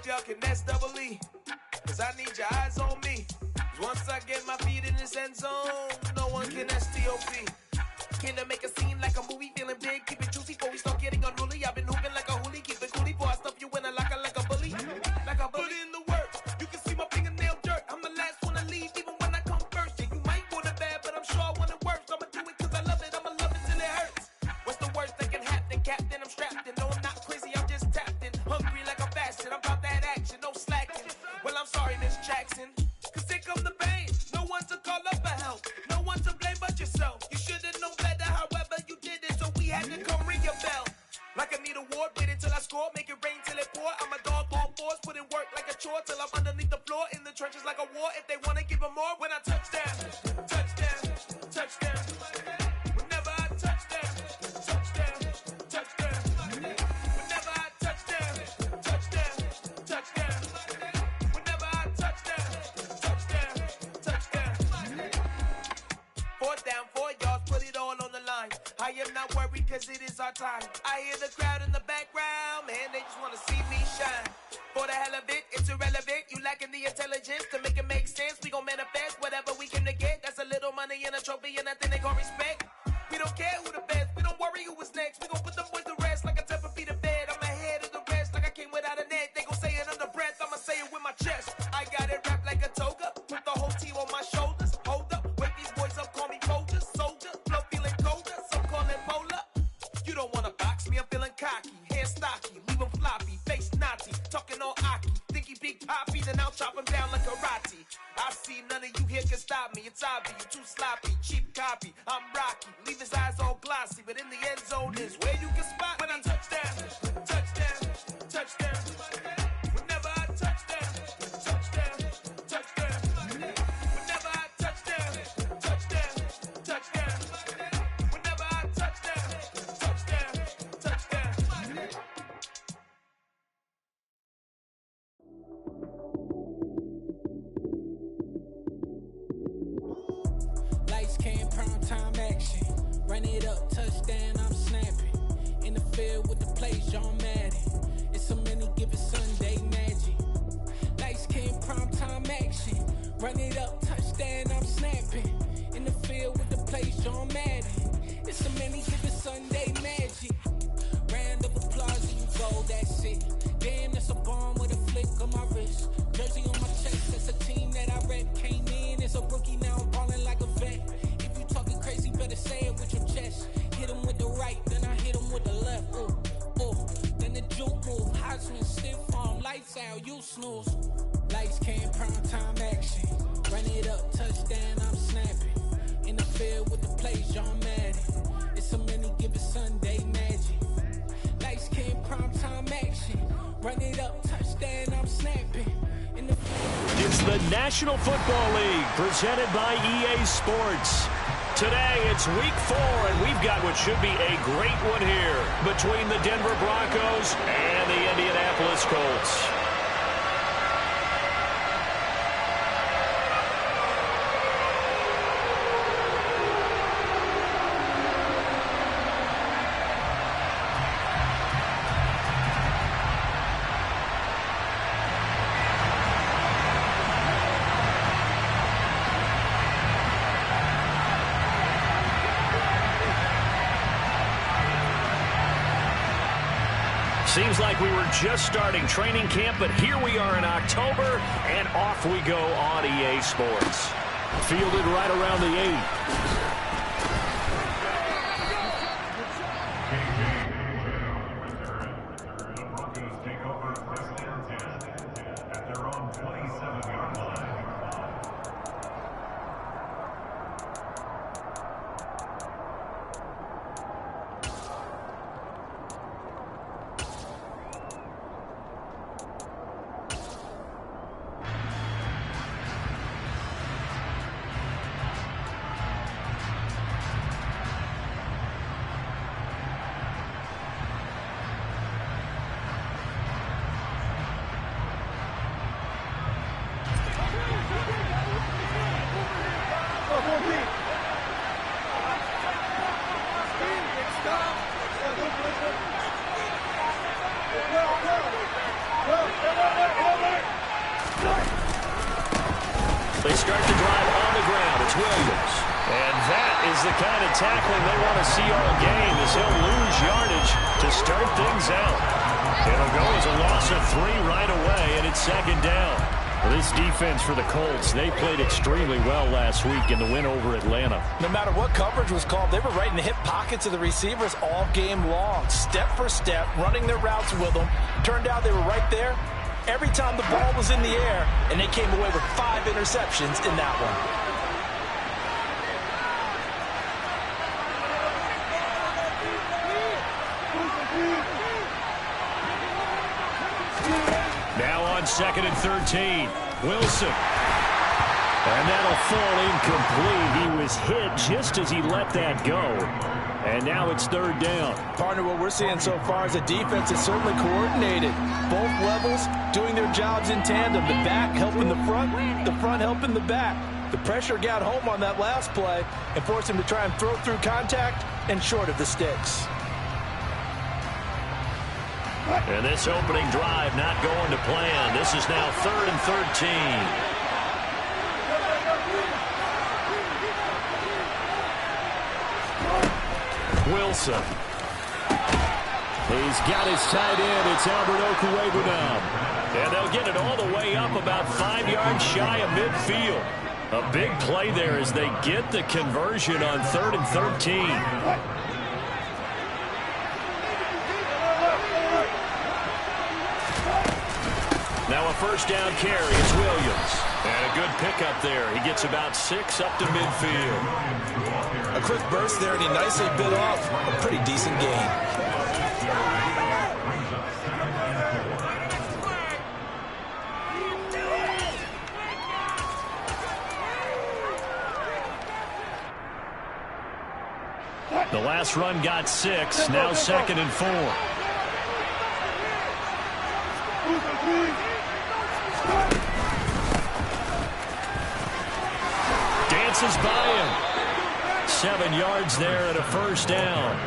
hope y'all can nest double E, cause I need your eyes on me. Once I get my feet in this end zone, no one can STOP. Can I make a scene like a movie, feeling big, keep it juicy before we start getting unruly. I've been hooping like a hoolie, keep it coolie before I stuff you in a locker like a bully. Like a bully. Put in the work, you can see my fingernail dirt. I'm the last one to leave, even when I come first. Yeah, you might want it bad, but I'm sure I want it worse. I'ma do it cause I love it, I'ma love it till it hurts. What's the worst that can happen, Captain? I'm strapped in, no I'm not crazy, I'm just tapped in. Hungry like I'm fasting, I'm about that action, no slacking. Well, I'm sorry, Miss Jackson, cause here come the pain. No one to call up for help, no one to blame but yourself. You should've known better, however you did it, so we had to come ring your bell. Like I need a ward, wait until I score, make it rain till it pour. I'm a dog on fours, put in work like a chore till I'm underneath the floor, in the trenches like a war. If they wanna give them more, when I touch down, touchdown, touchdown. Whenever I touch down, touchdown, touchdown. Whenever I touch down, touchdown, touchdown. Whenever I touch down, touchdown, touchdown. 4th down, 4 yards, put it all on the line. I am not worried cause it is our time. I hear the crowd in the background, man, they just wanna see me shine. For the hell of it, it's irrelevant. You lacking the intelligence to make it make sense. We gon' manifest whatever we can to get. That's a little money and a trophy and nothing they call respect. We don't care who the best, we don't worry who was next. We gon' put the boys to rest like a 10 feet of bed. I'm ahead of the rest like I came without a net. They gon' say it under breath, I'ma say it with my chest. I got it wrapped like a toga, put the whole team on my shoulders. Hold up, wake these boys up, call me soldier, soldier. Flow feeling colder, some call it polar. You don't wanna box me, I'm feeling cocky. Hair stocky, leave him floppy, face naughty. Talking all aki, think he big poppy, then I'll chop him down like karate. I see none of you here can stop me. It's obvious, you too sloppy, cheap copy. I'm Rocky, leave his eyes all glossy, but in the end zone is where you can spot when I touch down, touchdown, touchdown. Whenever I touch down, touchdown, touchdown. Whenever I touch down, touchdown, touchdown. Whenever I touch down, touchdown, touchdown. Lights came, prime time action. Run it up, touchdown, I'm snapping. In the field with the plays, John Madden. It's a many given Sunday magic. Lights came, prime time action. Run it up, touchdown, I'm snapping. In the field with the plays, John Madden. It's a many given Sunday magic. Round of applause and you go, that's it. Damn, that's a bomb with a flick on my wrist. Jersey on my chest, that's a team that I rep. Came in as a rookie, now I'm ballin' like a vet. If you talking crazy, better say it with your chest. Hit him with the right, then I hit him with the left. Ooh, ooh, then the juke move. Heisman stiff arm, lights out, you snooze. Lights came, prime time action. Run it up, touchdown, I'm snapping. In the field with the plays, John Madden. It's a many given Sunday magic. Lights came, prime time action. Run it up, touchdown, I'm snapping. In the field. It's the National Football League presented by EA Sports. Today, it's week 4, and we've got what should be a great one here between the Denver Broncos and the Indianapolis Colts. Seems like we were just starting training camp, but here we are in October, and off we go on EA Sports. Fielded right around the 8. They start the drive on the ground. It's Williams. And that is the kind of tackling they want to see all game, as he'll lose yardage to start things out. It'll go as a loss of 3 right away, and it's second down. Well, this defense for the Colts, they played extremely well last week in the win over Atlanta. No matter what coverage was called, they were right in the hip pockets of the receivers all game long, step for step, running their routes with them. Turned out they were right there every time the ball was in the air, and they came away with 5 interceptions in that one. Now on 2nd and 13, Wilson. And that'll fall incomplete. He was hit just as he let that go. And now it's 3rd down. Partner, what we're seeing so far is a defense that's certainly coordinated. Both levels doing their jobs in tandem. The back helping the front helping the back. The pressure got home on that last play and forced him to try and throw through contact and short of the sticks. And this opening drive not going to plan. This is now 3rd and 13. Wilson. He's got his tight end. It's Albert Okwuegbunam now. And they'll get it all the way up about 5 yards shy of midfield. A big play there as they get the conversion on 3rd and 13. Now a 1st down carry. It's Williams. And a good pickup there. He gets about 6 up to midfield. A quick burst there, and he nicely bit off a pretty decent gain. The last run got 6. Now 2nd and 4. Dances by him. 7 yards there and a 1st down.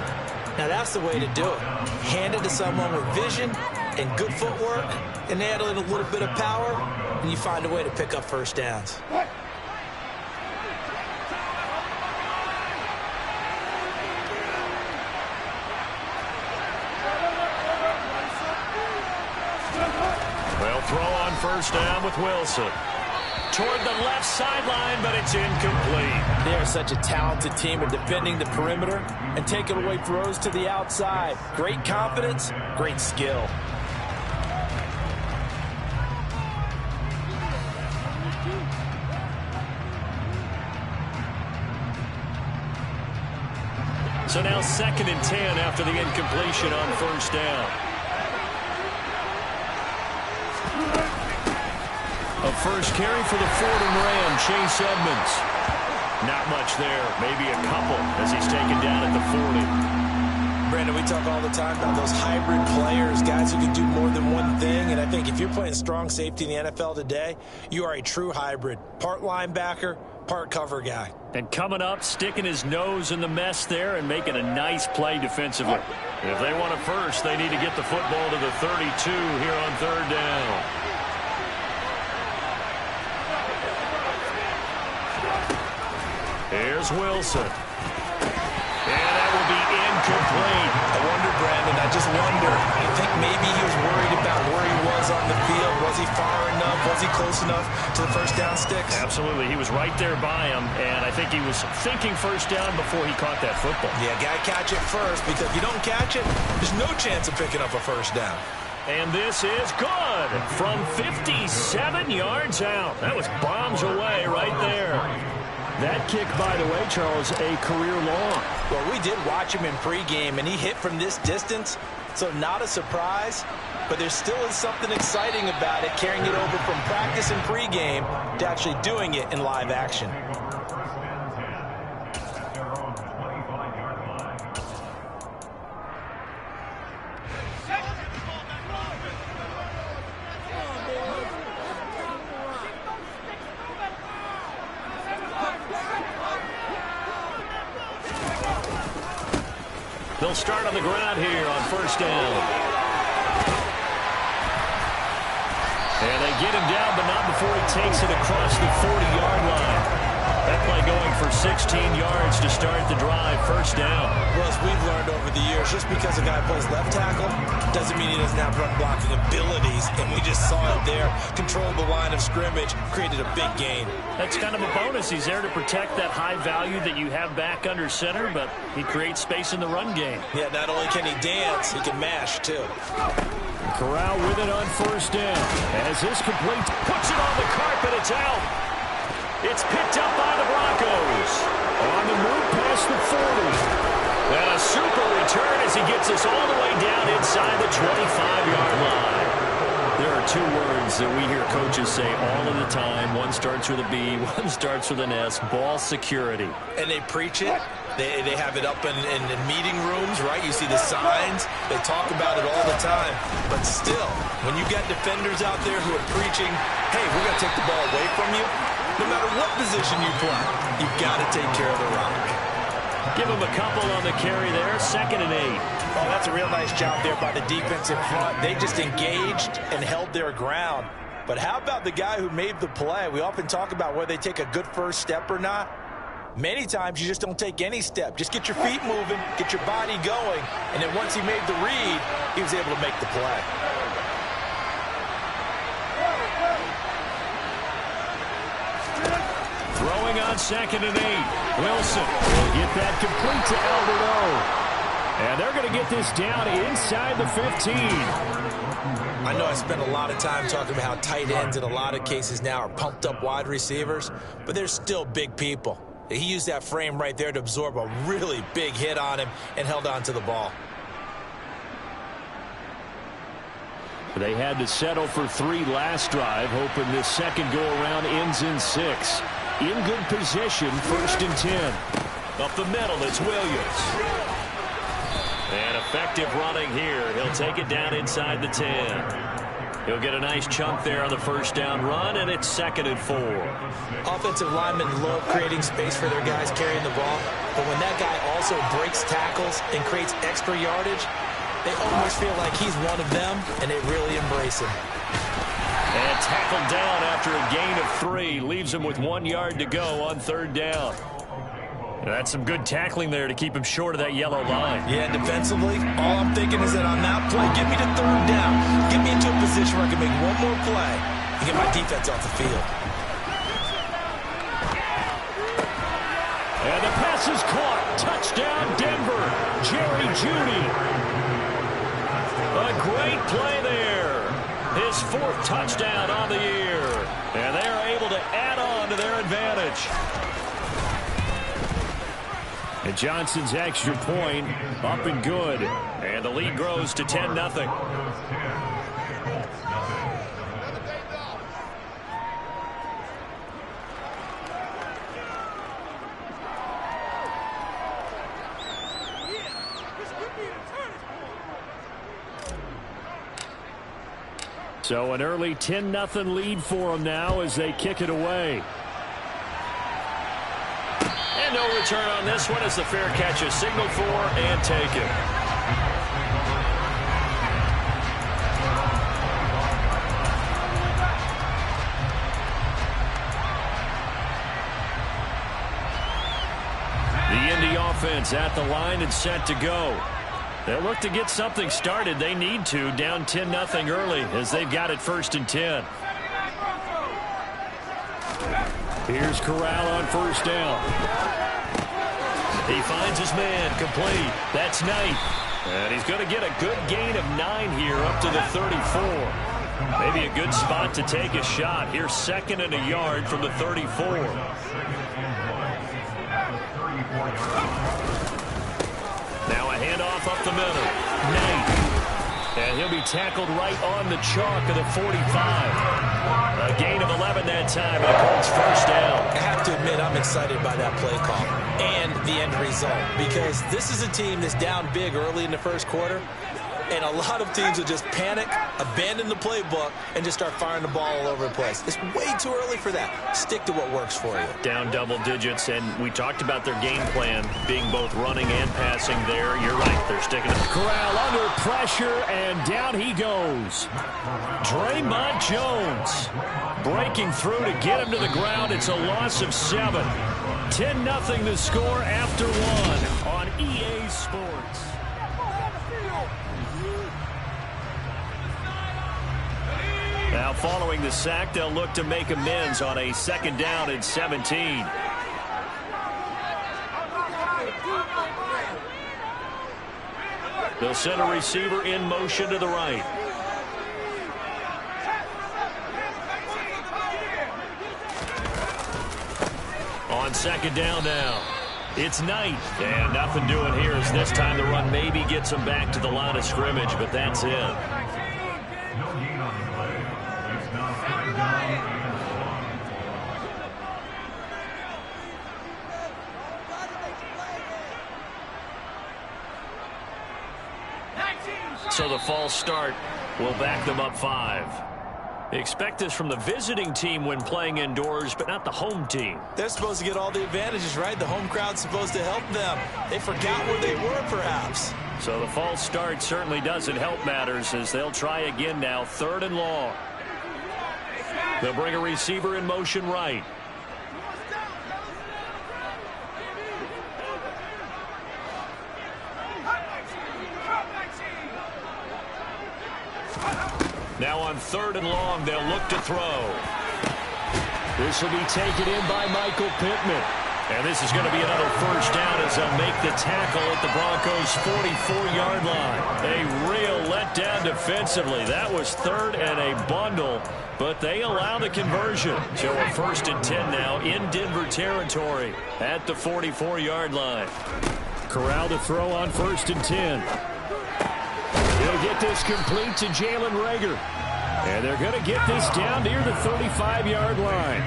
Now that's the way to do it. Hand it to someone with vision and good footwork, and add in a little bit of power, and you find a way to pick up 1st downs. Well, throw on 1st down with Wilson. Toward the left sideline, but it's incomplete. They are such a talented team at defending the perimeter and taking away throws to the outside. Great confidence, great skill. So now 2nd and 10 after the incompletion on 1st down. A first carry for the Fordham Ram, Chase Edmonds. Not much there, maybe a couple as he's taken down at the 40. Brandon, we talk all the time about those hybrid players, guys who can do more than one thing, and I think if you're playing strong safety in the NFL today, you are a true hybrid. Part linebacker, part cover guy. And coming up, sticking his nose in the mess there and making a nice play defensively. If they want it first, they need to get the football to the 32 here on 3rd down. Here's Wilson. And that will be incomplete. I wonder, Brandon, I just wonder. You think maybe he was worried about where he was on the field? Was he far enough? Was he close enough to the 1st down sticks? Absolutely. He was right there by him, and I think he was thinking 1st down before he caught that football. Yeah, got to catch it first, because if you don't catch it, there's no chance of picking up a 1st down. And this is good from 57 yards out. That was bombs away right there. That kick, by the way, Charles, a career long. Well, we did watch him in pregame, and he hit from this distance, so not a surprise. But there still is something exciting about it, carrying it over from practice and pregame to actually doing it in live action. They'll start on the ground here on 1st down. And they get him down, but not before he takes it across the 40-yard line. That play going for 16 yards to start the drive, first down. Well, as we've learned over the years, just because a guy plays left tackle doesn't mean he doesn't have run blocking abilities, and we just saw it there. Controlled the line of scrimmage, created a big gain. That's kind of a bonus. He's there to protect that high value that you have back under center, but he creates space in the run game. Yeah, not only can he dance, he can mash, too. Corral with it on first down. As this complete, puts it on the carpet, it's out. It's picked up by the Broncos. On the move past the 40. And a super return as he gets us all the way down inside the 25-yard line. There are two words that we hear coaches say all of the time. One starts with a B, one starts with an S. Ball security. And they preach it. They have it up in meeting rooms, right? You see the signs. They talk about it all the time. But still, when you got defenders out there who are preaching, hey, we're going to take the ball away from you, no matter what position you play, you've got to take care of the rock. Give him a couple on the carry there, 2nd and 8. Oh, that's a real nice job there by the defense in front. They just engaged and held their ground. But how about the guy who made the play? We often talk about whether they take a good first step or not. Many times you just don't take any step. Just get your feet moving, get your body going, and then once he made the read, he was able to make the play. Throwing on 2nd and 8. Wilson will get that complete to Alberto. And they're going to get this down inside the 15. I know I spent a lot of time talking about how tight ends in a lot of cases now are pumped up wide receivers, but they're still big people. He used that frame right there to absorb a really big hit on him and held on to the ball. They had to settle for 3 last drive, hoping this second go-around ends in 6. In good position, 1st and 10. Up the middle, it's Williams. And effective running here. He'll take it down inside the 10. He'll get a nice chunk there on the first down run, and it's 2nd and 4. Offensive linemen love creating space for their guys carrying the ball, but when that guy also breaks tackles and creates extra yardage, they almost feel like he's one of them, and they really embrace him. And tackled down after a gain of 3. Leaves him with 1 yard to go on 3rd down. That's some good tackling there to keep him short of that yellow line. Yeah, defensively, all I'm thinking is that on that play, get me to 3rd down. Get me into a position where I can make one more play and get my defense off the field. And the pass is caught. Touchdown, Denver. Jerry Jeudy. A great play there. His 4th touchdown on the year. And they are able to add on to their advantage. And Johnson's extra point up and good. And the lead grows to 10-0. So an early 10-0 lead for them now as they kick it away. And no return on this one as the fair catch is signaled for and taken. The Indy offense at the line and set to go. They'll look to get something started. They need to, down 10-0 early as they've got it 1st and 10. Here's Corral on 1st down. He finds his man, complete. That's Knight. And he's going to get a good gain of 9 here up to the 34. Maybe a good spot to take a shot. Here's 2nd and a yard from the 34. Now a handoff up the middle. Knight. And he'll be tackled right on the chalk of the 45. A gain of 11 that time, and the Colts 1st down. I have to admit, I'm excited by that play call and the end result, because this is a team that's down big early in the 1st quarter, And a lot of teams will just panic, abandon the playbook, and just start firing the ball all over the place. It's way too early for that. Stick to what works for you. Down double digits, and we talked about their game plan being both running and passing there. You're right, they're sticking to Corral under pressure, and down he goes. Draymond Jones breaking through to get him to the ground. It's a loss of 7. 10-0 the score after 1 on EA Sports. Now following the sack, they'll look to make amends on a 2nd down and 17. They'll send a receiver in motion to the right. On 2nd down now. It's Knight. And nothing doing here as this time the run maybe gets him back to the line of scrimmage, but that's it. So the false start will back them up 5. Expect this from the visiting team when playing indoors, but not the home team. They're supposed to get all the advantages, right? The home crowd's supposed to help them. They forgot where they were, perhaps. So the false start certainly doesn't help matters as they'll try again now, 3rd and long. They'll bring a receiver in motion right. Now on 3rd and long, they'll look to throw. This will be taken in by Michael Pittman. And this is going to be another 1st down as they'll make the tackle at the Broncos' 44-yard line. A real letdown defensively. That was 3rd and a bundle, but they allow the conversion. So a 1st and 10 now in Denver territory at the 44-yard line. Corral to throw on 1st and 10. They'll get this complete to Jalen Reagor. And they're going to get this down near the 35-yard line.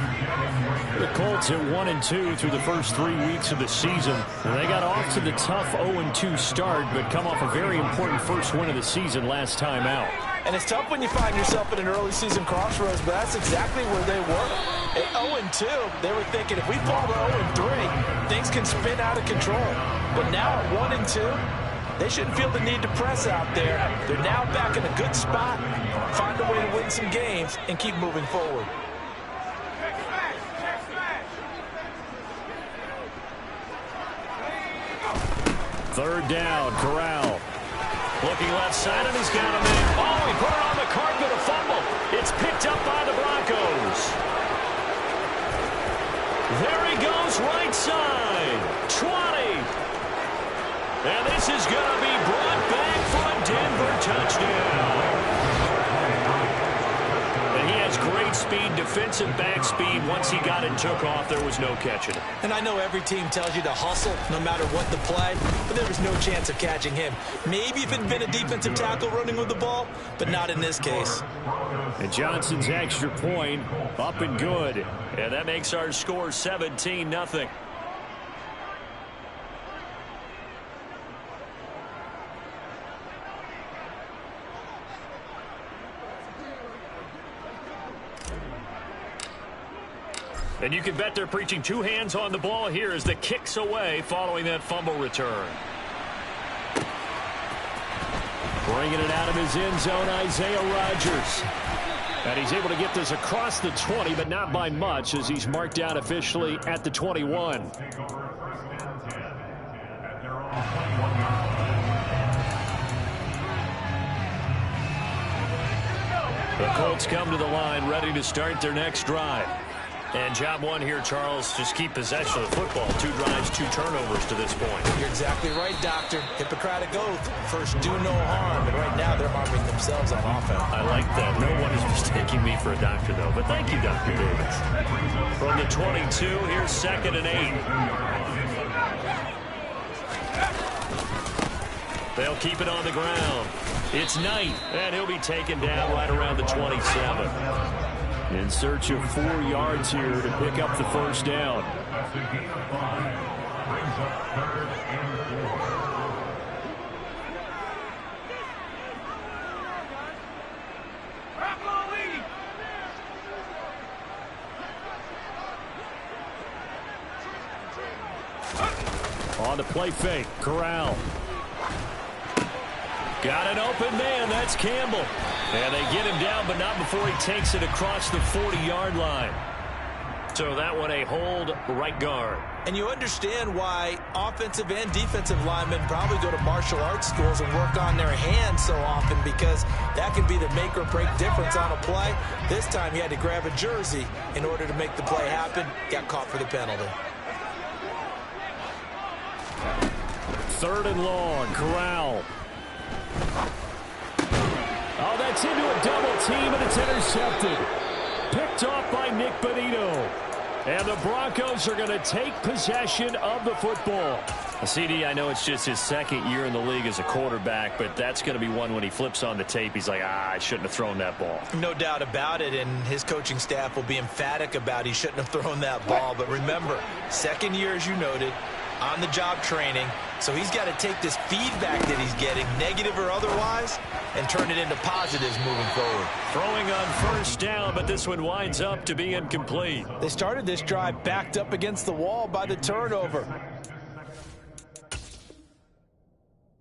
The Colts at 1-2 through the first 3 weeks of the season. And they got off to the tough 0-2 start, but come off a very important first win of the season last time out. And it's tough when you find yourself in an early season crossroads, but that's exactly where they were. At 0-2, they were thinking if we fall to 0-3, things can spin out of control. But now at 1-2, they shouldn't feel the need to press out there. They're now back in a good spot, find a way to win some games, and keep moving forward. Third down, Corral. Looking left side, and he's got him in. Oh, he put it on the carpet, a fumble. It's picked up by the Broncos. There he goes, right side. 20. And this is going to be brought back for a Denver touchdown. And he has great speed, defensive back speed. Once he got it, took off, there was no catching it. And I know every team tells you to hustle no matter what the play, but there was no chance of catching him. Maybe if it had been a defensive tackle running with the ball, but not in this case. And Johnson's extra point up and good. And that makes our score 17-0. And you can bet they're preaching 2 hands on the ball here as the kick's away following that fumble return. Bringing it out of his end zone, Isaiah Rodgers. And he's able to get this across the 20, but not by much as he's marked down officially at the 21. The Colts come to the line ready to start their next drive. And job one here, Charles, just keep possession of the football. 2 drives, 2 turnovers to this point. You're exactly right, Doctor. Hippocratic oath. First, do no harm. And right now, they're harming themselves on offense. I like that. No one is mistaking me for a doctor, though. But thank you, Dr. Davis. From the 22, here's 2nd and 8. They'll keep it on the ground. It's Knight, and he'll be taken down right around the 27. In search of 4 yards here to pick up the first down. On the play fake, Corral. Got an open man, that's Campbell. And they get him down, but not before he takes it across the 40-yard line. So that one a hold right guard. And you understand why offensive and defensive linemen probably go to martial arts schools and work on their hands so often, because that can be the make or break difference on a play. This time he had to grab a jersey in order to make the play happen. Got caught for the penalty. 3rd and long, Corral. Oh, that's into a double team, and it's intercepted. Picked off by Nick Bonito. And the Broncos are going to take possession of the football. CD, I know it's just his 2nd year in the league as a quarterback, but that's going to be one when he flips on the tape. He's like, I shouldn't have thrown that ball. No doubt about it, and his coaching staff will be emphatic about he shouldn't have thrown that ball. But remember, 2nd year, as you noted, on-the-job training. So he's got to take this feedback that he's getting, negative or otherwise, and turn it into positives moving forward. Throwing on 1st down, but this one winds up to be incomplete. They started this drive backed up against the wall by the turnover.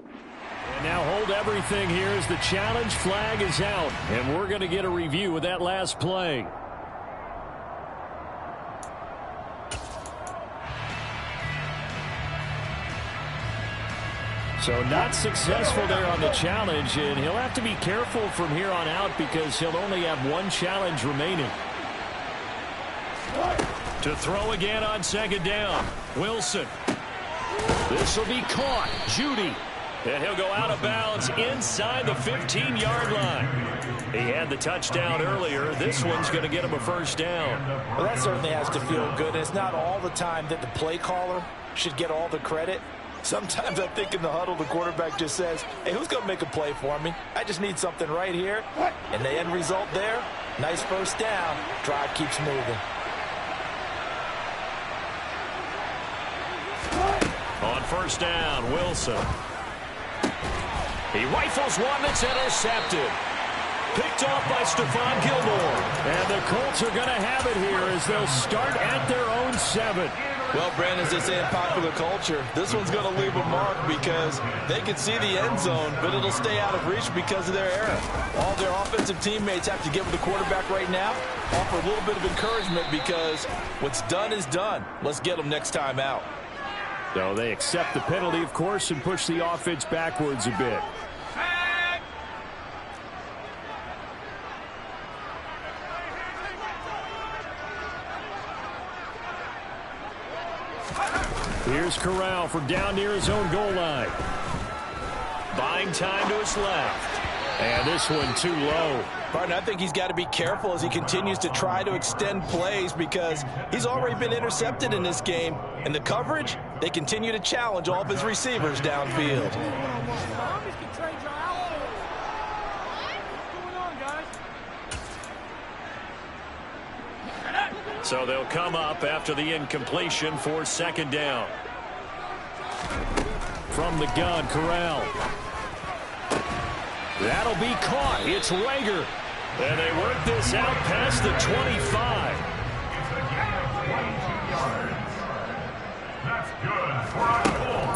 And now hold everything here as the challenge flag is out. And we're going to get a review of that last play. So not successful there on the challenge, and he'll have to be careful from here on out because he'll only have 1 challenge remaining. To throw again on 2nd down, Wilson. This will be caught. Judy. And he'll go out of bounds inside the 15-yard line. He had the touchdown earlier. This one's going to get him a 1st down. Well, that certainly has to feel good. It's not all the time that the play caller should get all the credit. Sometimes I think in the huddle, the quarterback just says, hey, who's going to make a play for me? I just need something right here. And the end result there, nice 1st down. Drive keeps moving. On 1st down, Wilson. He rifles one that's intercepted. Picked off by Stephon Gilmore. And the Colts are going to have it here as they'll start at their own 7. Well, Brandon, as they say in popular culture, this one's going to leave a mark because they can see the end zone, but it'll stay out of reach because of their error. All their offensive teammates have to get with the quarterback right now, offer a little bit of encouragement because what's done is done. Let's get them next time out. So they accept the penalty, of course, and push the offense backwards a bit. Here's Corral from down near his own goal line. Buying time to his left. And this one too low. Martin, I think he's got to be careful as he continues to try to extend plays because he's already been intercepted in this game. And the coverage, they continue to challenge all of his receivers downfield. So they'll come up after the incompletion for 2nd down. From the gun, Corral. That'll be caught. It's Rager. And they work this out past the 25.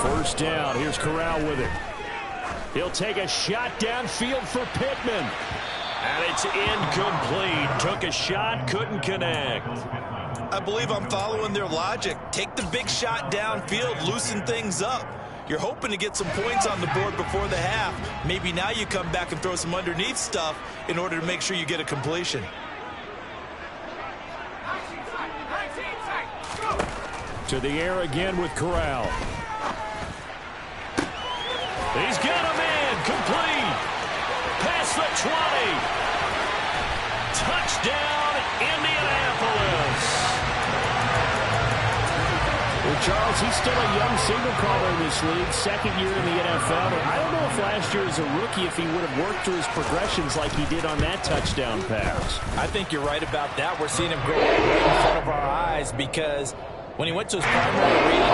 First down. Here's Corral with it. He'll take a shot downfield for Pittman. And it's incomplete. Took a shot, couldn't connect. I believe I'm following their logic. Take the big shot downfield, loosen things up. You're hoping to get some points on the board before the half. Maybe now you come back and throw some underneath stuff in order to make sure you get a completion. To the air again with Corral. He's got a man, complete. Past the 20. Touchdown, Indianapolis. Well, Charles, he's still a young signal caller in this league, 2nd year in the NFL. I don't know if last year as a rookie if he would have worked through his progressions like he did on that touchdown pass. I think you're right about that. We're seeing him grow right in front of our eyes because when he went to his primary read,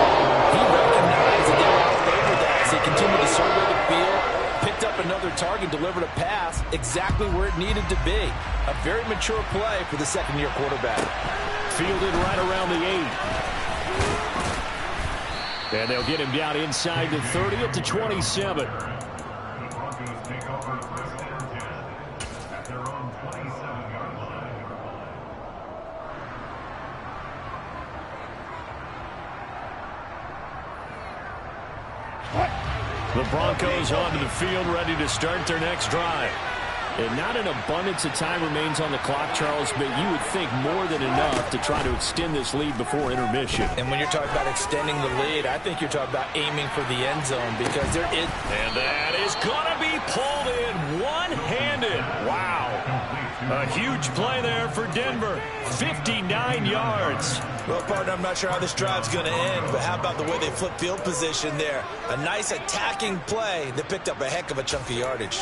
he recognized that they were all over that as he continued to survey the field, picked up another target, delivered a pass exactly where it needed to be. A very mature play for the 2nd-year quarterback. Fielded right around the 8. And they'll get him down inside the 30 at the 27. The Broncos onto the field, ready to start their next drive. And not an abundance of time remains on the clock, Charles, but you would think more than enough to try to extend this lead before intermission. And when you're talking about extending the lead, I think you're talking about aiming for the end zone because there is... And that is going to be pulled in one-handed. Wow. A huge play there for Denver. 59 yards. Well, partner, I'm not sure how this drive's going to end, but how about the way they flip field position there? A nice attacking play that picked up a heck of a chunk of yardage.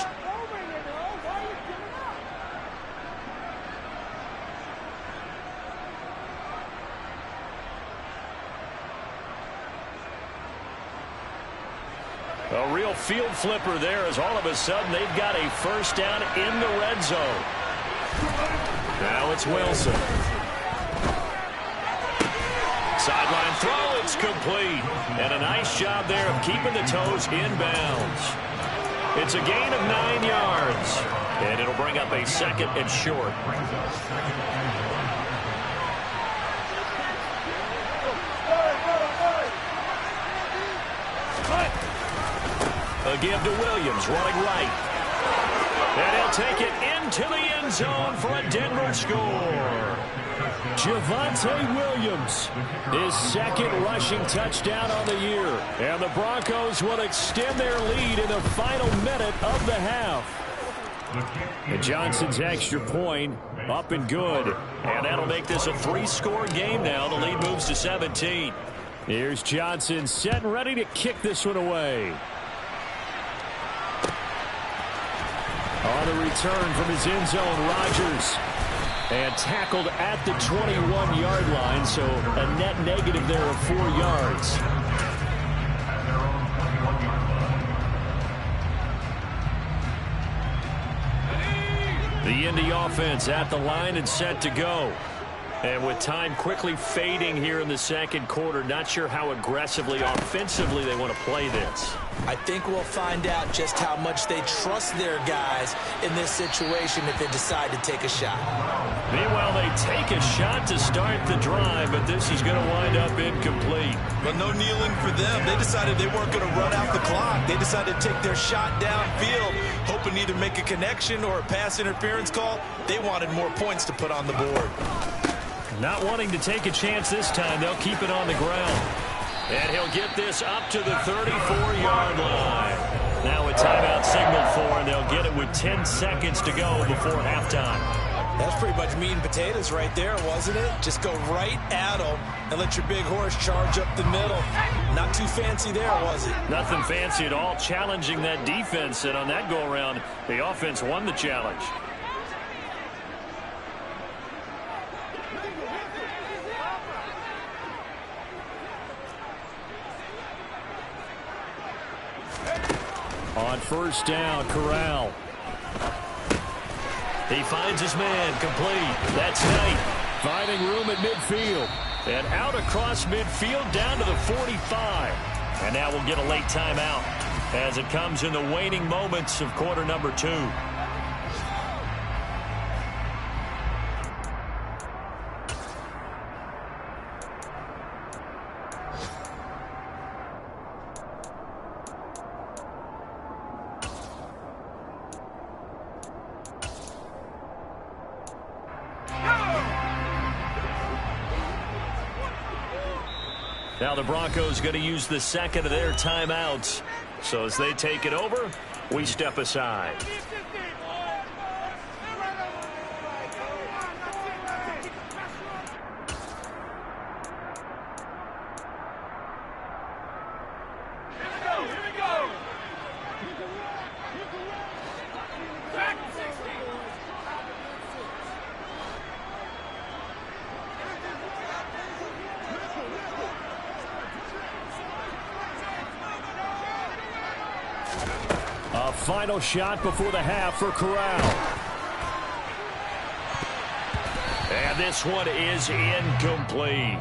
A real field flipper there as all of a sudden they've got a first down in the red zone. Now it's Wilson. Sideline throw, it's complete. And a nice job there of keeping the toes in bounds. It's a gain of 9 yards. And it'll bring up a second and short. A give to Williams, running right. And he'll take it into the end zone for a Denver score. Javonte Williams, his second rushing touchdown on the year. And the Broncos will extend their lead in the final minute of the half. And Johnson's extra point up and good. And that'll make this a 3-score game now. The lead moves to 17. Here's Johnson set and ready to kick this one away. On the return from his end zone, Rodgers. And tackled at the 21-yard line, so a net negative there of 4 yards. The Indy offense at the line and set to go. And with time quickly fading here in the second quarter, not sure how aggressively, offensively they want to play this. I think we'll find out just how much they trust their guys in this situation if they decide to take a shot. Meanwhile, they take a shot to start the drive, but this is going to wind up incomplete. But no kneeling for them. They decided they weren't going to run out the clock. They decided to take their shot downfield, hoping to either make a connection or a pass interference call. They wanted more points to put on the board. Not wanting to take a chance this time, they'll keep it on the ground. And he'll get this up to the 34-yard line. Now a timeout signaled for, and they'll get it with 10 seconds to go before halftime. That's pretty much meat and potatoes right there, wasn't it? Just go right at them and let your big horse charge up the middle. Not too fancy there, was it? Nothing fancy at all, challenging that defense. And on that go-around, the offense won the challenge. On first down, Corral. He finds his man, complete. That's Knight. Finding room at midfield. And out across midfield down to the 45. And now we'll get a late timeout as it comes in the waning moments of quarter number 2. Now the Broncos going to use the second of their timeouts. So as they take it over, we step aside. Final shot before the half for Corral. And this one is incomplete.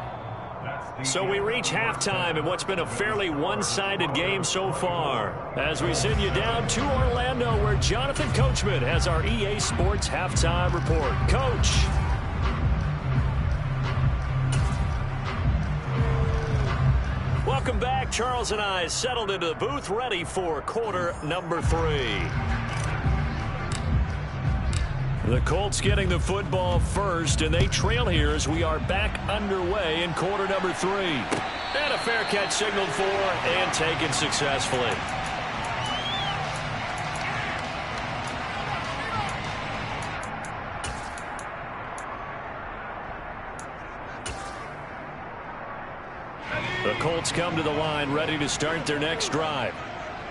So we reach halftime in what's been a fairly one-sided game so far. As we send you down to Orlando, where Jonathan Coachman has our EA Sports halftime report. Coach. Welcome back. Charles and I settled into the booth, ready for quarter number 3. The Colts getting the football first, and they trail here as we are back underway in quarter number 3. And a fair catch signaled for and taken successfully. The Colts come to the line ready to start their next drive.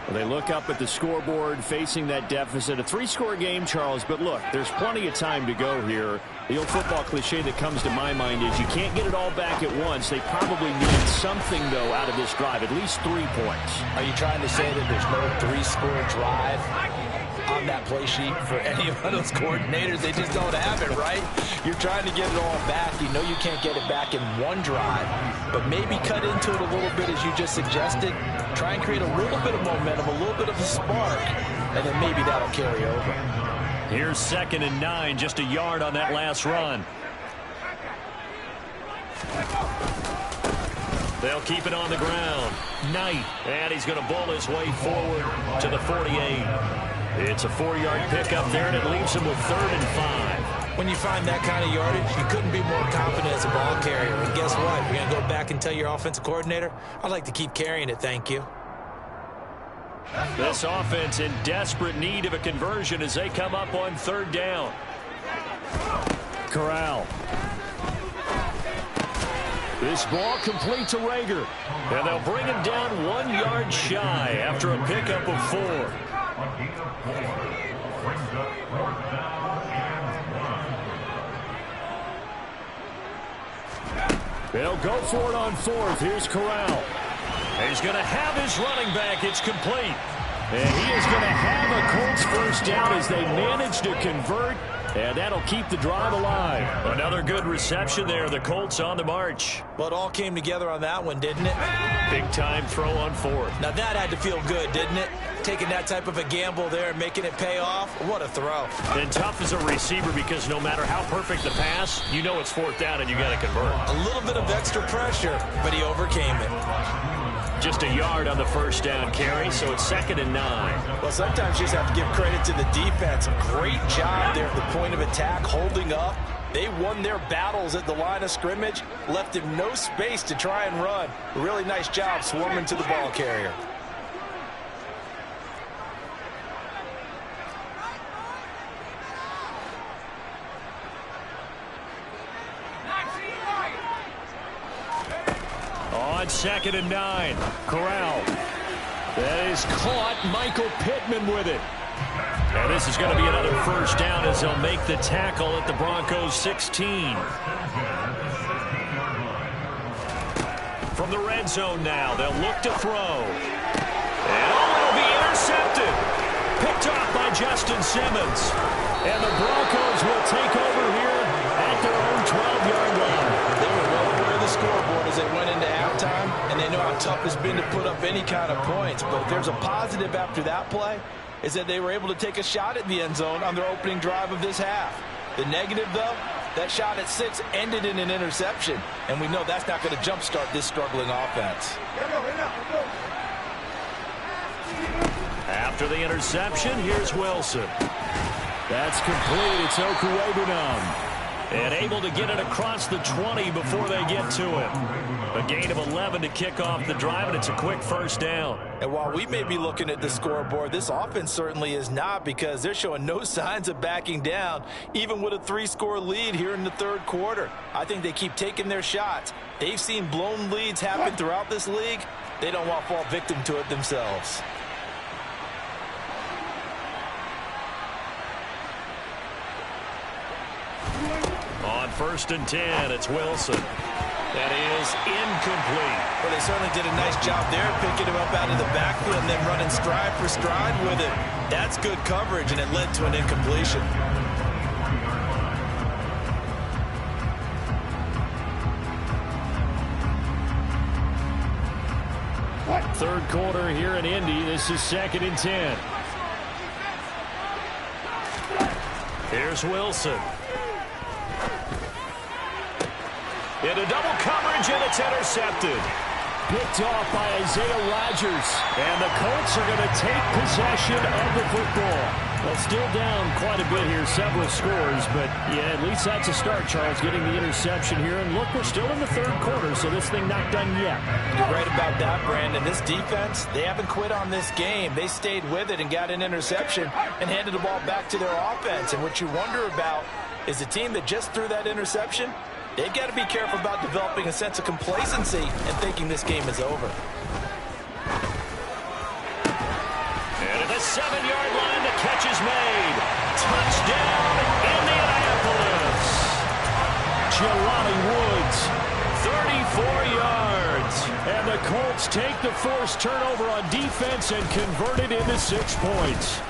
Well, they look up at the scoreboard facing that deficit. A 3-score game, Charles, but look, there's plenty of time to go here. The old football cliche that comes to my mind is you can't get it all back at once. They probably need something, though, out of this drive, at least 3 points. Are you trying to say that there's no 3-score drive on that play sheet for any one of those coordinators? They just don't have it, right? You're trying to get it all back. You know you can't get it back in one drive, but maybe cut into it a little bit as you just suggested. Try and create a little bit of momentum, a little bit of a spark, and then maybe that'll carry over. Here's 2nd and 9, just a yard on that last run. They'll keep it on the ground. Knight, and he's going to bull his way forward to the 48. It's a 4-yard pickup there, and it leaves him with 3rd and 5. When you find that kind of yardage, you couldn't be more confident as a ball carrier. And guess what? You're going to go back and tell your offensive coordinator, I'd like to keep carrying it, thank you. This offense in desperate need of a conversion as they come up on 3rd down. Corral. This ball complete to Rager. And they'll bring him down 1 yard shy after a pickup of 4. They'll go for it on 4th. Here's Corral. He's going to have his running back. It's complete. And he is going to have a Colts first down as they manage to convert, and that'll keep the drive alive. Another good reception there. The Colts on the march. Well, it all came together on that one, didn't it? Big time throw on 4th. Now that had to feel good, didn't it? Taking that type of a gamble there and making it pay off. What a throw. And tough as a receiver because no matter how perfect the pass, you know it's 4th down and you got to convert. A little bit of extra pressure, but he overcame it. Just a yard on the first down carry, so it's 2nd and 9. Well, sometimes you just have to give credit to the defense. Great job there at the point of attack, holding up. They won their battles at the line of scrimmage, left him no space to try and run. Really nice job swarming to the ball carrier. On 2nd and 9, Corral. That is caught. Michael Pittman with it. And this is going to be another first down as they'll make the tackle at the Broncos 16. From the red zone now, they'll look to throw. And it'll be intercepted. Picked off by Justin Simmons. And the Broncos will take over here at their own 12-yard line. They were well aware of the scoreboard as they went into halftime, and they know how tough it's been to put up any kind of points. But if there's a positive after that play, is that they were able to take a shot at the end zone on their opening drive of this half. The negative, though, that shot at 6 ended in an interception, and we know that's not going to jumpstart this struggling offense. After the interception, here's Wilson. That's complete. It's Okuwebunam. And able to get it across the 20 before they get to him. A gain of 11 to kick off the drive, and it's a quick first down. And while we may be looking at the scoreboard, this offense certainly is not, because they're showing no signs of backing down, even with a 3-score lead here in the 3rd quarter. I think they keep taking their shots. They've seen blown leads happen throughout this league. They don't want to fall victim to it themselves. On 1st and 10, it's Wilson. That is incomplete. Well, they certainly did a nice job there, picking him up out of the backfield and then running stride for stride with it. That's good coverage, and it led to an incompletion. third quarter here in Indy. This is 2nd and 10. Here's Wilson. Into double coverage, and it's intercepted. Picked off by Isaiah Rodgers. And the Colts are going to take possession of the football. Well, still down quite a bit here, several scores. But, yeah, at least that's a start, Charles, getting the interception here. And, look, we're still in the third quarter, so this thing not done yet. You're right about that, Brandon. This defense, they haven't quit on this game. They stayed with it and got an interception and handed the ball back to their offense. And what you wonder about is the team that just threw that interception, they've got to be careful about developing a sense of complacency and thinking this game is over. And at the 7-yard line, the catch is made. Touchdown, Indianapolis. Jelani Woods, 34 yards. And the Colts take the forced turnover on defense and convert it into 6 points.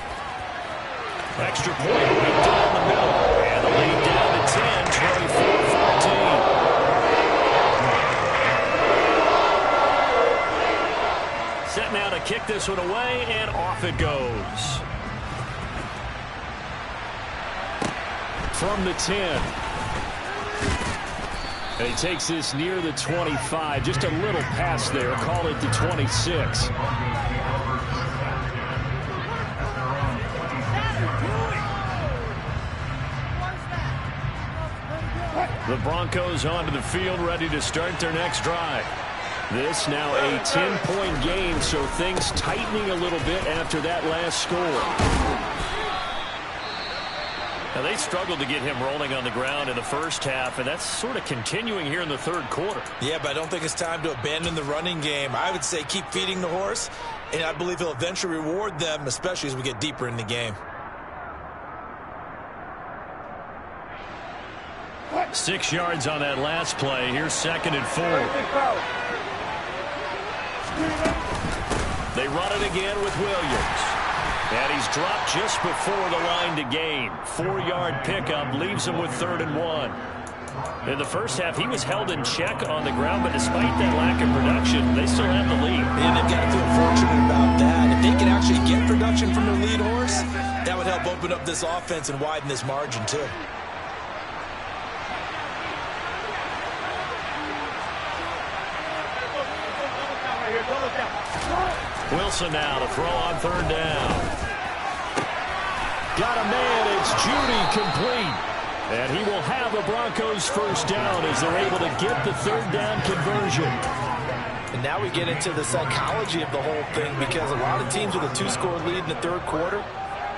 Extra point right down the middle. And the lead down to 10, 24-14. Set now to kick this one away, and off it goes. From the 10. And he takes this near the 25. Just a little pass there. Call it the 26. The Broncos onto the field, ready to start their next drive. This now a 10-point game, so things tightening a little bit after that last score. Now, they struggled to get him rolling on the ground in the first half, and that's sort of continuing here in the third quarter. Yeah, but I don't think it's time to abandon the running game. I would say keep feeding the horse, and I believe he'll eventually reward them, especially as we get deeper in the game. 6 yards on that last play. Here's 2nd and 4. They run it again with Williams. And he's dropped just before the line to gain. 4-yard pickup leaves him with 3rd and 1. In the first half, he was held in check on the ground, but despite that lack of production, they still have the lead. And they've got to feel fortunate about that. If they can actually get production from their lead horse, that would help open up this offense and widen this margin, too. Wilson now to throw on 3rd down. Got a man, it's Judy, complete. And he will have the Broncos first down as they're able to get the 3rd down conversion. And now we get into the psychology of the whole thing, because a lot of teams with a 2-score lead in the third quarter,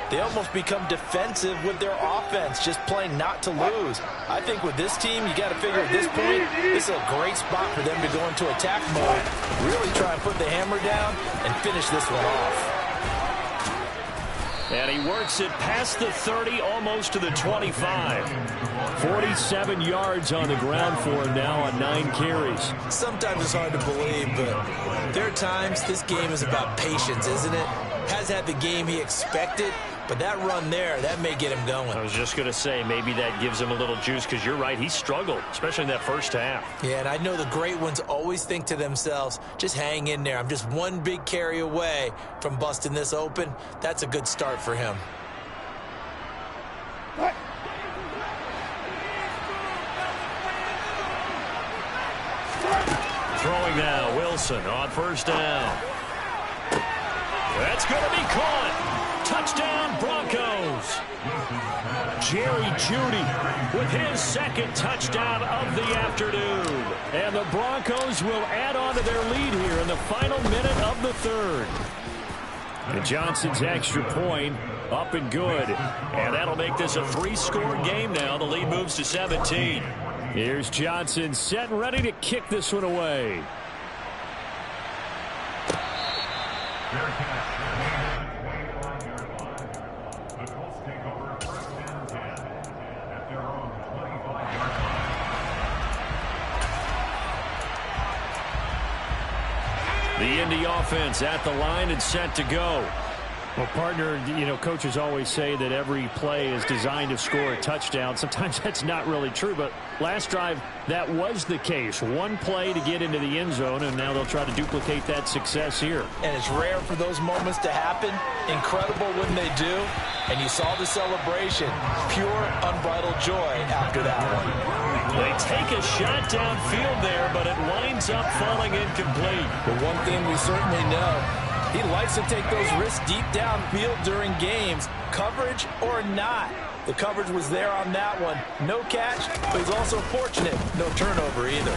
they almost become defensive with their offense, just playing not to lose. I think with this team, you got to figure at this point, this is a great spot for them to go into attack mode, really try and put the hammer down and finish this one off. And he works it past the 30, almost to the 25. 47 yards on the ground for him now on 9 carries. Sometimes it's hard to believe, but there are times this game is about patience, isn't it? Has had the game he expected, but that run there, that may get him going. I was just going to say, maybe that gives him a little juice, because you're right, he struggled, especially in that first half. Yeah, and I know the great ones always think to themselves, just hang in there. I'm just one big carry away from busting this open. That's a good start for him. Throwing now, Wilson on 1st down. That's going to be caught. Touchdown, Broncos. Jerry Jeudy with his 2nd touchdown of the afternoon. And the Broncos will add on to their lead here in the final minute of the 3rd. And Johnson's extra point up and good. And that'll make this a 3-score game now. The lead moves to 17. Here's Johnson set and ready to kick this one away. The Indy offense at the line and set to go. Well, partner, coaches always say that every play is designed to score a touchdown. Sometimes that's not really true, but last drive, that was the case. One play to get into the end zone, and now they'll try to duplicate that success here. And it's rare for those moments to happen. Incredible when they do. And you saw the celebration. Pure, unbridled joy after that one. They take a shot downfield there, but it winds up falling incomplete. But one thing we certainly know, he likes to take those risks deep downfield during games, coverage or not. The coverage was there on that one. No catch, but he's also fortunate. No turnover either.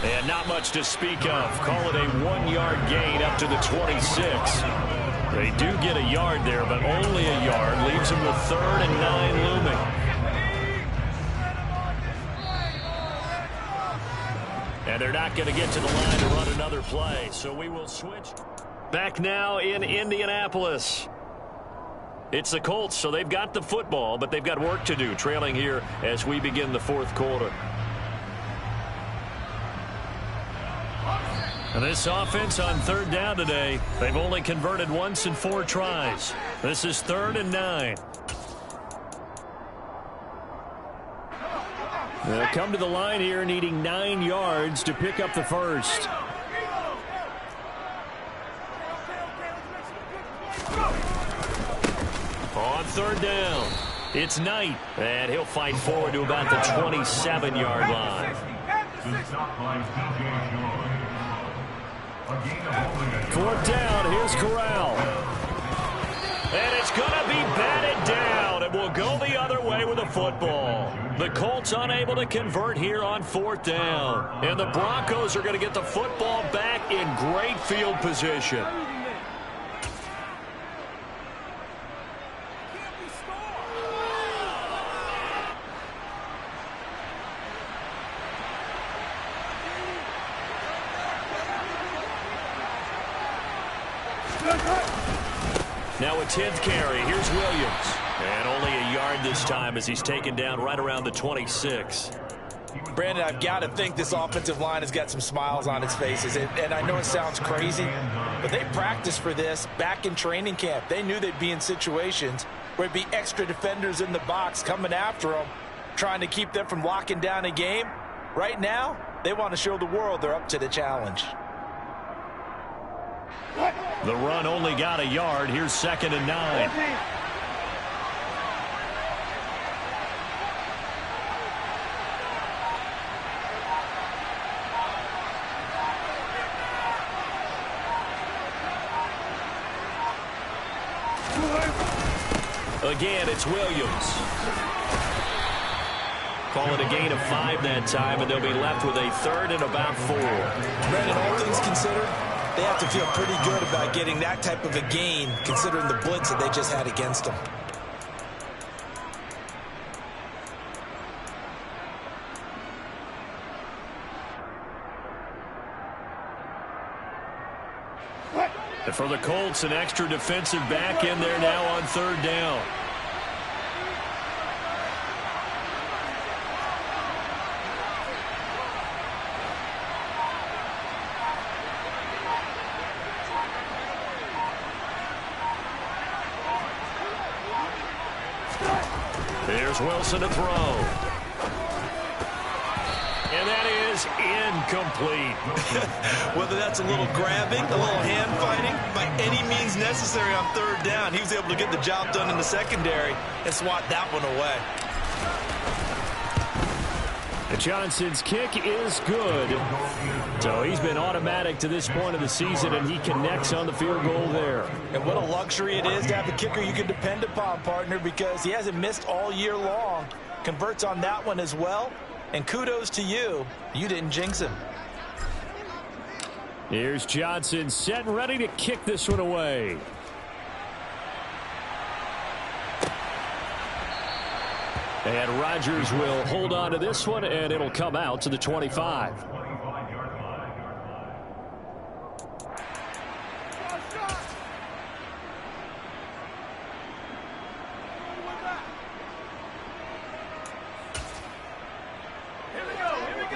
And not much to speak of. Call it a 1-yard gain up to the 26. They do get a yard there, but only a yard. Leaves them with 3rd and 9 looming. And they're not going to get to the line to run another play, so we will switch. Back now in Indianapolis. It's the Colts, so they've got the football, but they've got work to do, trailing here as we begin the 4th quarter. And this offense on 3rd down today, they've only converted once in 4 tries. This is 3rd and 9. They'll come to the line here needing 9 yards to pick up the first. On 3rd down, it's Knight, and he'll fight forward to about the 27-yard line. 4th down, here's Corral. And it's going to be batted down, and will go the other way with the football. The Colts unable to convert here on 4th down. And the Broncos are going to get the football back in great field position. Now a 10th carry. Here's Williams. And only a yard this time as he's taken down right around the 26. Brandon, I've got to think this offensive line has got some smiles on its faces. And I know it sounds crazy, but they practiced for this back in training camp. They knew they'd be in situations where there'd be extra defenders in the box coming after them, trying to keep them from locking down a game. Right now, they want to show the world they're up to the challenge. The run only got a yard. Here's 2nd and 9. Again, it's Williams. Call it a gain of 5 that time, and they'll be left with a 3rd and about 4. Brandon, all things considered, they have to feel pretty good about getting that type of a gain, considering the blitz that they just had against them. And for the Colts, an extra defensive back in there now on 3rd down. There's Wilson to throw. And that is incomplete. Whether that's a little grabbing, a little hand fighting, by any means necessary on 3rd down, he was able to get the job done in the secondary and swat that one away. Johnson's kick is good. So he's been automatic to this point of the season, and he connects on the field goal there. And what a luxury it is to have a kicker you can depend upon, partner, because he hasn't missed all year long. Converts on that one as well. And kudos to you. You didn't jinx him. Here's Johnson set and ready to kick this one away. And Rodgers will hold on to this one, and it'll come out to the 25.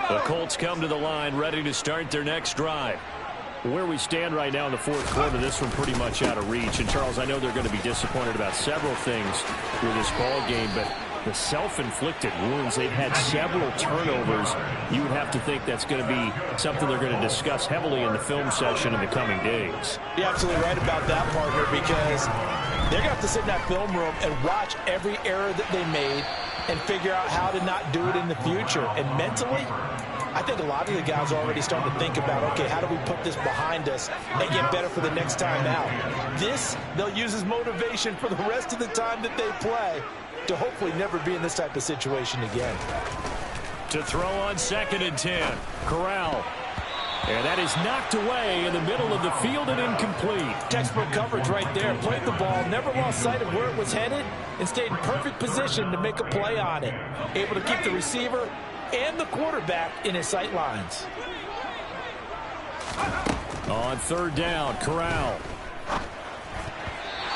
The Colts come to the line ready to start their next drive. Where we stand right now in the fourth quarter, this one pretty much out of reach. And, Charles, I know they're going to be disappointed about several things with this ball game, but the self-inflicted wounds, they've had several turnovers. You would have to think that's going to be something they're going to discuss heavily in the film session in the coming days. You're absolutely right about that, partner, because they're going to have to sit in that film room and watch every error that they made and figure out how to not do it in the future. And mentally, I think a lot of the guys are already starting to think about, okay, how do we put this behind us and get better for the next time out? This, they'll use as motivation for the rest of the time that they play to hopefully never be in this type of situation again. To throw on 2nd and 10, Corral. And that is knocked away in the middle of the field and incomplete. Textbook coverage right there. Played the ball, never lost sight of where it was headed, and stayed in perfect position to make a play on it. Able to keep the receiver and the quarterback in his sight lines. On 3rd down, Corral.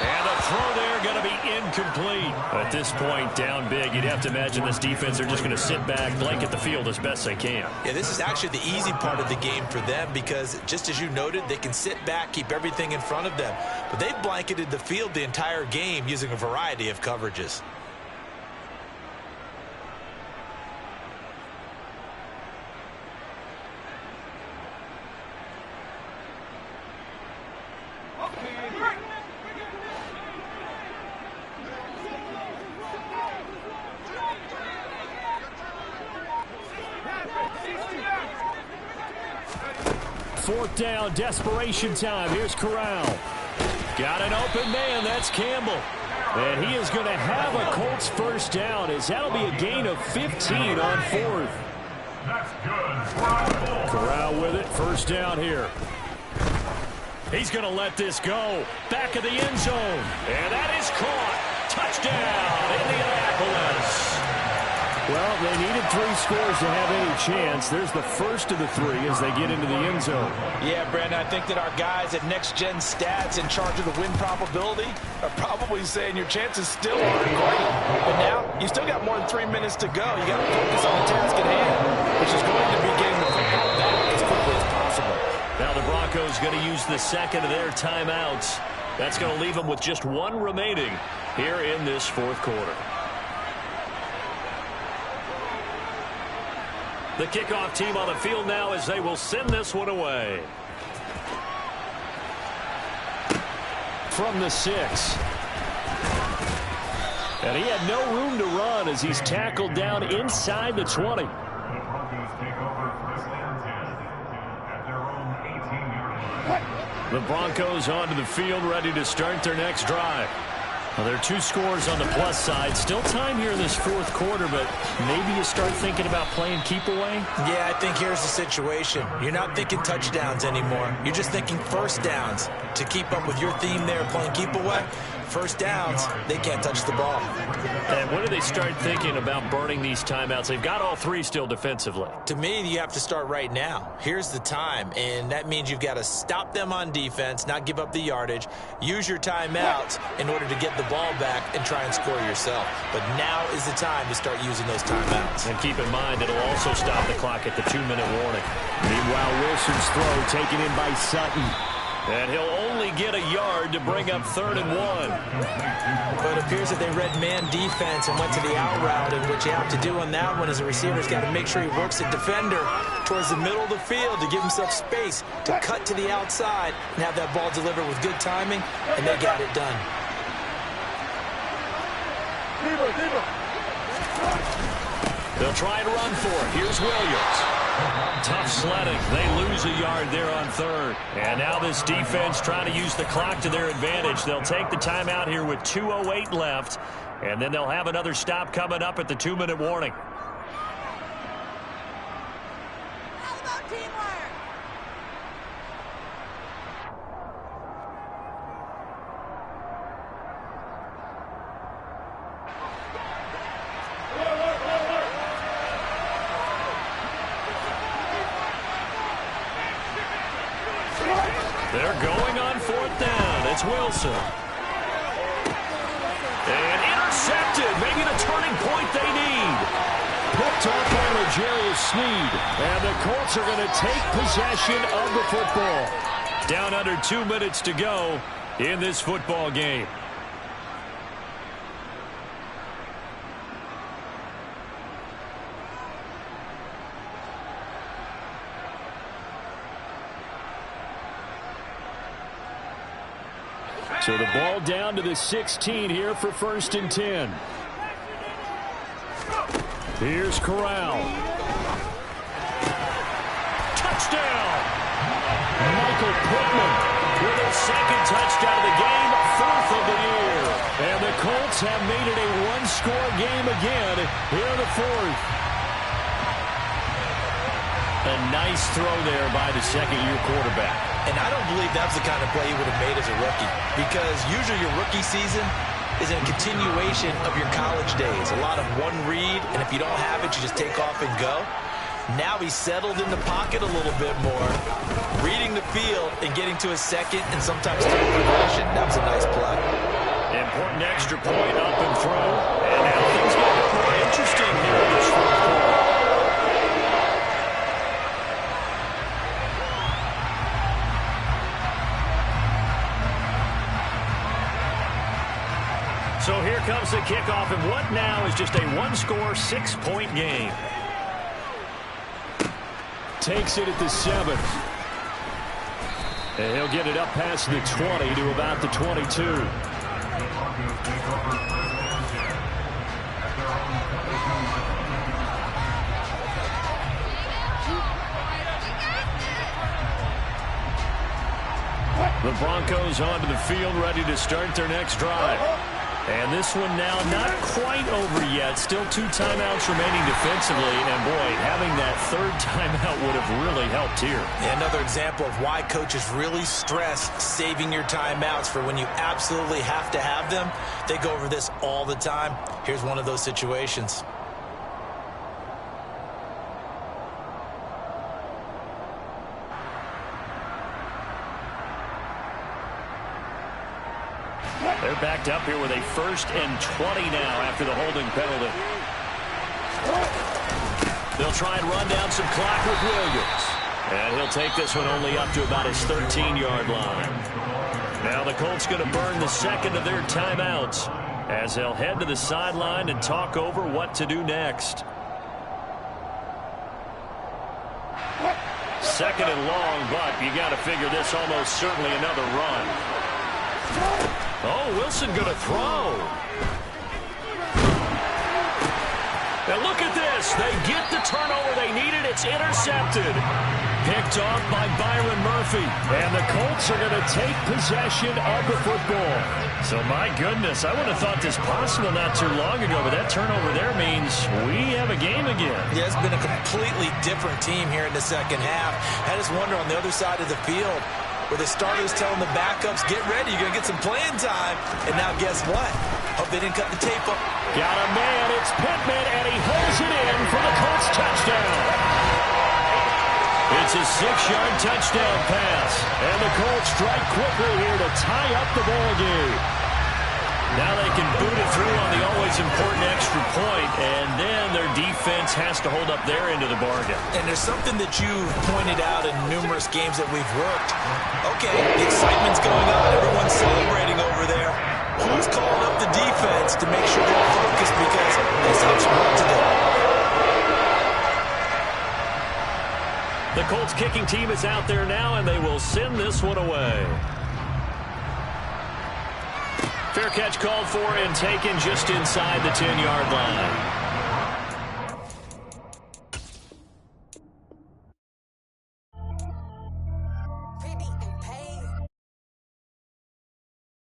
And the throw there going to be incomplete. At this point, down big, you'd have to imagine this defense are just going to sit back, blanket the field as best they can. Yeah, this is actually the easy part of the game for them because, just as you noted, they can sit back, keep everything in front of them. But they've blanketed the field the entire game using a variety of coverages. Fourth down, desperation time. Here's Corral. Got an open man. That's Campbell. And he is going to have a Colts first down as that'll be a gain of 15 on 4th. Corral with it. First down here. He's going to let this go. Back of the end zone. And that is caught. Touchdown, Indianapolis. Well, they needed 3 scores to have any chance. There's the first of the 3 as they get into the end zone. Yeah, Brandon, I think that our guys at Next Gen Stats in charge of the win probability are probably saying your chances still aren't great. But now, you still got more than 3 minutes to go. You got to focus on the task at hand, which is going to be getting the football back as quickly as possible. Now the Broncos going to use the second of their timeouts. That's going to leave them with just 1 remaining here in this fourth quarter. The kickoff team on the field now as they will send this one away. From the 6. And he had no room to run as he's tackled down inside the 20. The Broncos onto the field ready to start their next drive. Well, there are 2 scores on the plus side. Still time here in this fourth quarter, but maybe you start thinking about playing keep away? Yeah, I think here's the situation. You're not thinking touchdowns anymore. You're just thinking first downs. To keep up with your theme there, playing keep away, first downs, they can't touch the ball. And when do they start thinking about burning these timeouts? They've got all 3 still defensively. To me, you have to start right now. Here's the time, and that means you've got to stop them on defense, not give up the yardage, use your timeouts in order to get the ball back and try and score yourself. But now is the time to start using those timeouts. And keep in mind, it'll also stop the clock at the 2-minute warning. Meanwhile, Wilson's throw taken in by Sutton. And he'll only get a yard to bring up 3rd and 1. But it appears that they read man defense and went to the out route, and what you have to do on that one is the receiver's got to make sure he works the defender towards the middle of the field to give himself space to cut to the outside and have that ball delivered with good timing, and they got it done. They'll try and run for it. Here's Williams. Tough sledding. They lose a yard there on 3rd. And now this defense trying to use the clock to their advantage. They'll take the timeout here with 2:08 left. And then they'll have another stop coming up at the 2-minute warning. How about teamwork? They're going on 4th down. It's Wilson. And intercepted. Maybe the turning point they need. Picked up by L'Jarius Sneed. And the Colts are going to take possession of the football. Down under 2 minutes to go in this football game. So the ball down to the 16 here for 1st and 10. Here's Corral. Touchdown! Michael Pittman with his 2nd touchdown of the game, 4th of the year. And the Colts have made it a one-score game again here in the 4th. A nice throw there by the second-year quarterback. And I don't believe that's the kind of play he would have made as a rookie, because usually your rookie season is a continuation of your college days. A lot of one read, and if you don't have it, you just take off and go. Now he's settled in the pocket a little bit more, reading the field and getting to his 2nd and sometimes 3rd progression. That was a nice play. Important extra point up and through. And now things get a bit more interesting here in this 4th quarter. So here comes the kickoff, and what now is just a one-score, 6-point game. Takes it at the 7. And he'll get it up past the 20 to about the 22. The Broncos onto the field, ready to start their next drive. And this one now not quite over yet. Still 2 timeouts remaining defensively. And, boy, having that 3rd timeout would have really helped here. Another example of why coaches really stress saving your timeouts for when you absolutely have to have them. They go over this all the time. Here's one of those situations. They're backed up here with a 1st and 20 now after the holding penalty. They'll try and run down some clock with Williams. And he'll take this one only up to about his 13-yard line. Now the Colts going to burn the 2nd of their timeouts as they'll head to the sideline and talk over what to do next. 2nd and long, but you got to figure this almost certainly another run. Oh, Wilson going to throw. And look at this. They get the turnover they needed. It's intercepted. Picked off by Byron Murphy. And the Colts are going to take possession of the football. So, my goodness, I would have thought this possible not too long ago, but that turnover there means we have a game again. Yeah, it's been a completely different team here in the 2nd half. I just wonder on the other side of the field, where the starters telling the backups, get ready, you're going to get some playing time. And now guess what? Hope they didn't cut the tape up. Got a man, it's Pittman, and he holds it in for the Colts touchdown. It's a 6-yard touchdown pass. And the Colts strike quickly here to tie up the ball game. Now they can boot it through on the always important extra point, and then their defense has to hold up their end of the bargain. And there's something that you've pointed out in numerous games that we've worked. Okay, the excitement's going on. Everyone's celebrating over there. Who's calling up the defense to make sure they're focused, because they have some work to do. The Colts kicking team is out there now, and they will send this one away. Fair catch called for and taken just inside the 10-yard line. Pretty and